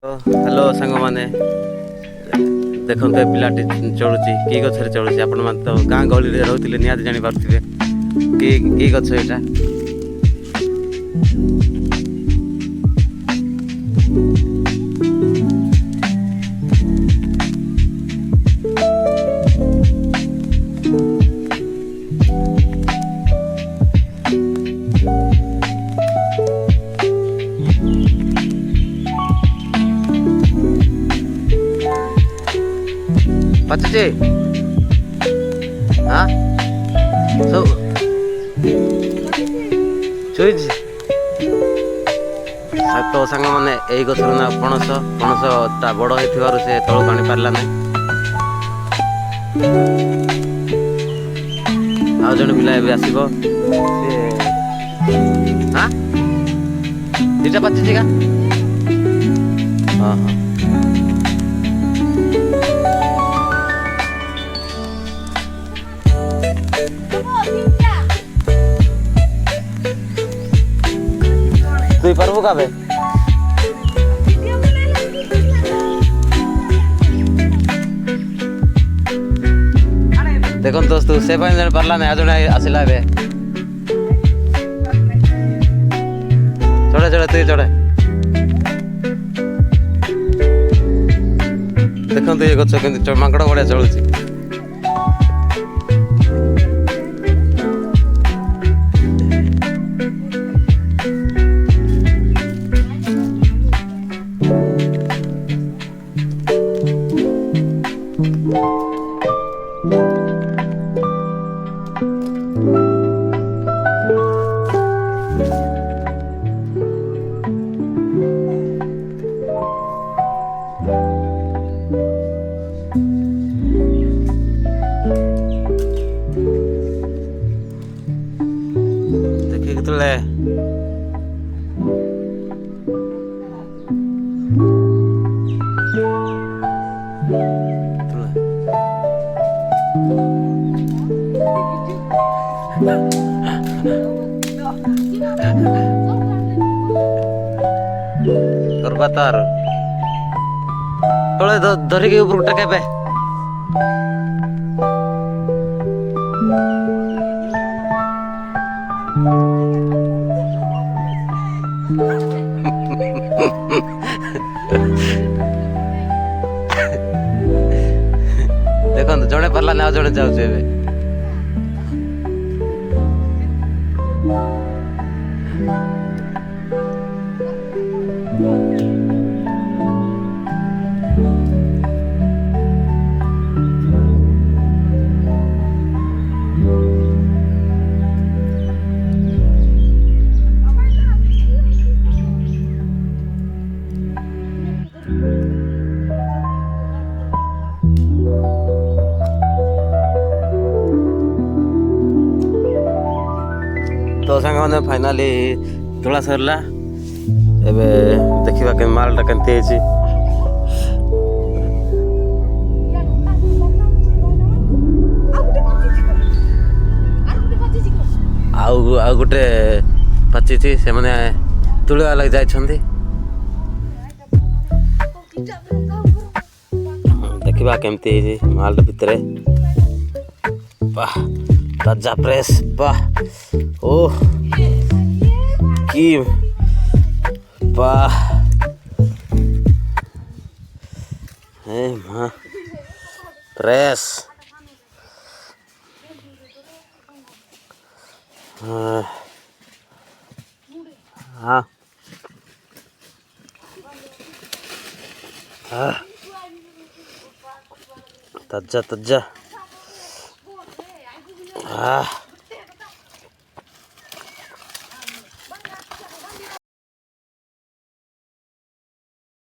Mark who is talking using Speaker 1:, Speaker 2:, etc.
Speaker 1: hello सांग मैंने देखो पिलाटी चलुची कि गचर चलुची आपण मैंने तो गाँ गहली रोते निहती जापारे कि गच यहाँ पचुचे हाँ सब चुईच तो सांग मैंने यही गचर ना पणस पणसटा बड़ हो से तल पानी पारा ना आ जन पिला आसब हाँ दीटा पचिची का हाँ हाँ तुई पारबू का देखो दोस्त से जन पारा ना आज आसला चढ़े चढ़े तुई चढ़े देखो ये गच के माकड़ बढ़िया चलुची देखिए करवा तार तले धरिकी ऊपर टेके देखो जड़े पारा ना जड़े जाऊे तो सांग मैंने फाइनाली तुला सरला एबे देखिबा के मालटा केनते अछि आउ गोटे पचिछि से माने तुलवा लग जाय छंदी देखिबा केमते अछि मालटा भितरे वाह ताजा प्रेस वाह ओह की वाह हे मां प्रेस हाँ ताजा ताजा